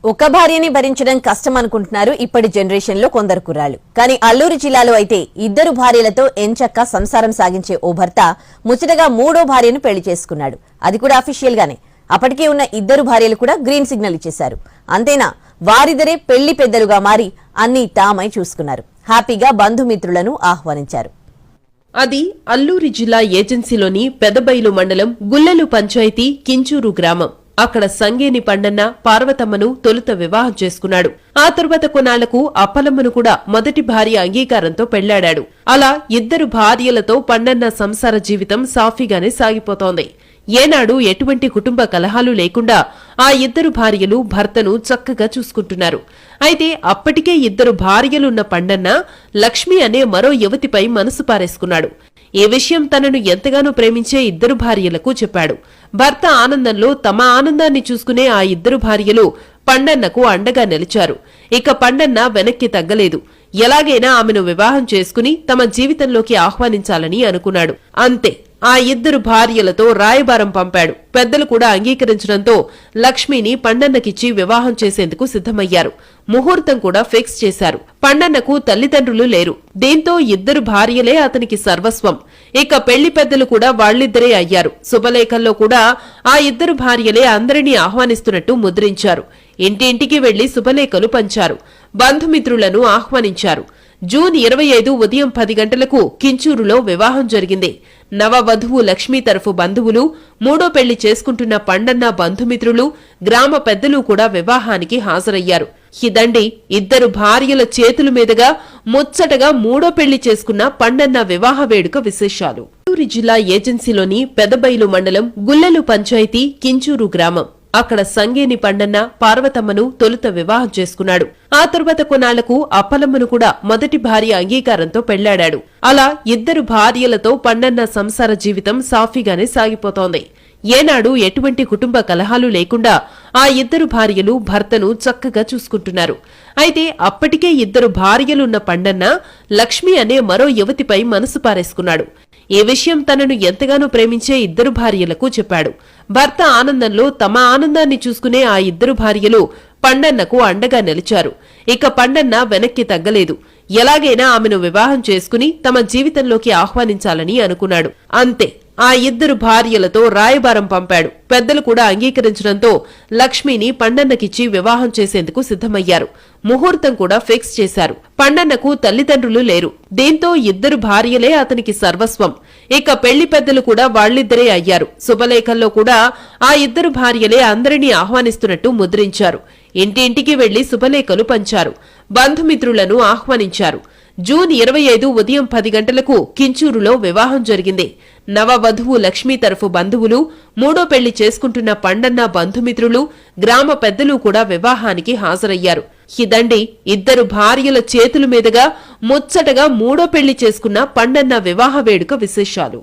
ఒక భార్యని భరించడం కష్టం అనుకుంటున్నారు ఇప్పటి జనరేషన్ లో కొందరు కుర్రాళ్లు. కానీ అల్లూరు జిల్లాలో అయితే ఇద్దరు భార్యలతో ఎంచక్కా సంసారం సాగించే ఓ భర్త ముచ్చటగా మూడో భార్యను పెళ్లి చేసుకున్నాడు. అది కూడా అఫీషియల్ గానే. అప్పటికే ఉన్న ఇద్దరు భార్యలు కూడా గ్రీన్ సిగ్నల్ ఇచ్చేశారు. అంతేనా, వారిద్దరే పెళ్లి పెద్దలుగా మారి అన్ని తామై చూసుకున్నారు. హ్యాపీగా బంధుమిత్రులను ఆహ్వానించారు. అది అల్లూరి జిల్లా ఏజెన్సీలోని పెదబైలు మండలం గుల్లెలు పంచాయతీ కించూరు గ్రామం. అక్కడ సంగేని పండన్న పార్వతమ్మను తొలుత వివాహం చేసుకున్నాడు. ఆ తరువాత కొన్నాళ్లకు అప్పలమ్మను కూడా మొదటి భార్య అంగీకారంతో పెళ్లాడాడు. అలా ఇద్దరు భార్యలతో పండన్న సంసార జీవితం సాఫీగానే సాగిపోతోంది. ఏనాడు ఎటువంటి కుటుంబ కలహాలు లేకుండా ఆ ఇద్దరు భార్యలు భర్తను చక్కగా చూసుకుంటున్నారు. అయితే అప్పటికే ఇద్దరు భార్యలున్న పండన్న లక్ష్మి అనే మరో యువతిపై మనసు పారేసుకున్నాడు. ఈ విషయం తనను ఎంతగానో ప్రేమించే ఇద్దరు భార్యలకు చెప్పాడు. భర్త ఆనందంలో తమ ఆనందాన్ని చూసుకునే ఆ ఇద్దరు భార్యలు పండన్నకు అండగా నిలిచారు. ఇక పండన్న వెనక్కి తగ్గలేదు. ఎలాగైనా ఆమెను వివాహం చేసుకుని తమ జీవితంలోకి ఆహ్వానించాలని అనుకున్నాడు. అంతే, ఆ ఇద్దరు భార్యలతో రాయబారం పంపాడు. పెద్దలు కూడా అంగీకరించడంతో లక్ష్మిని పండన్నకిచ్చి వివాహం చేసేందుకు సిద్ధమయ్యారు. ముహూర్తం కూడా ఫిక్స్ చేశారు. పండన్నకు తల్లిదండ్రులు లేరు. దీంతో ఇద్దరు భార్యలే అతనికి సర్వస్వం. ఇక పెళ్లి పెద్దలు కూడా వాళ్ళిద్దరే అయ్యారు. శుభలేఖల్లో కూడా ఆ ఇద్దరు భార్యలే అందరినీ ఆహ్వానిస్తున్నట్టు ముద్రించారు. ఇంటింటికి వెళ్లి శుభలేఖలు పంచారు. బంధుమిత్రులను ఆహ్వానించారు. జూన్ 25 ఉదయం 10 గంటలకు కించూరులో వివాహం జరిగింది. నవవధువు లక్ష్మీ తరఫు బంధువులు, మూడో పెళ్లి చేసుకుంటున్న పండన్న బంధుమిత్రులు, గ్రామ పెద్దలు కూడా వివాహానికి హాజరయ్యారు. ఇదండి ఇద్దరు భార్యల చేతుల మీదుగా ముచ్చటగా మూడో పెళ్లి చేసుకున్న పండన్న వివాహ వేడుక విశేషాలు. అల్లూరి జిల్లా ఏజెన్సీలోని పెదబైలు మండలం గుల్లెలు పంచాయతీ కించూరు గ్రామం. అక్కడ సంగేని పండన్న పార్వతమ్మను తొలుత వివాహం చేసుకున్నాడు. ఆ తరువాత కొన్నాళ్లకు అప్పలమ్మను కూడా మొదటి భార్య అంగీకారంతో పెళ్లాడాడు. అలా ఇద్దరు భార్యలతో పండన్న సంసార జీవితం సాఫీగానే సాగిపోతోంది. ఏనాడు ఎటువంటి కుటుంబ కలహాలు లేకుండా ఆ ఇద్దరు భార్యలు భర్తను చక్కగా చూసుకుంటున్నారు. అయితే అప్పటికే ఇద్దరు భార్యలున్న పండన్న లక్ష్మి అనే మరో యువతిపై మనసు పారేసుకున్నాడు. ఈ విషయం తనను ఎంతగానో ప్రేమించే ఇద్దరు భార్యలకు చెప్పాడు. భర్త ఆనందంలో తమ ఆనందాన్ని చూసుకునే ఆ ఇద్దరు భార్యలు పండన్నకు అండగా నిలిచారు. ఇక పండన్న వెనక్కి తగ్గలేదు. ఎలాగైనా ఆమెను వివాహం చేసుకుని తమ జీవితంలోకి ఆహ్వానించాలని అనుకున్నాడు. అంతే, ఆ ఇద్దరు భార్యలతో రాయబారం పంపాడు. పెద్దలు కూడా అంగీకరించడంతో లక్ష్మిని పండన్నకిచ్చి వివాహం చేసేందుకు సిద్ధమయ్యారు. ముహూర్తం కూడా ఫిక్స్ చేశారు. పండన్నకు తల్లిదండ్రులు లేరు. దీంతో ఇద్దరు భార్యలే అతనికి సర్వస్వం. ఇక పెళ్లి పెద్దలు కూడా వాళ్ళిద్దరే అయ్యారు. శుభలేఖల్లో కూడా ఆ ఇద్దరు భార్యలే అందరినీ ఆహ్వానిస్తున్నట్టు ముద్రించారు. ఇంటింటికి వెళ్లి శుభలేఖలు పంచారు. బంధుమిత్రులను ఆహ్వానించారు. జూన్ 25 ఉదయం 10 గంటలకు కించూరులో వివాహం జరిగింది. నవవధువు లక్ష్మీ తరఫు బంధువులు, మూడో పెళ్లి చేసుకుంటున్న పండన్న బంధుమిత్రులు, గ్రామ పెద్దలు కూడా వివాహానికి హాజరయ్యారు. ఇదండి ఇద్దరు భార్యల చేతుల మీదుగా ముచ్చటగా మూడో పెళ్లి చేసుకున్న పండన్న వివాహ వేడుక విశేషాలు.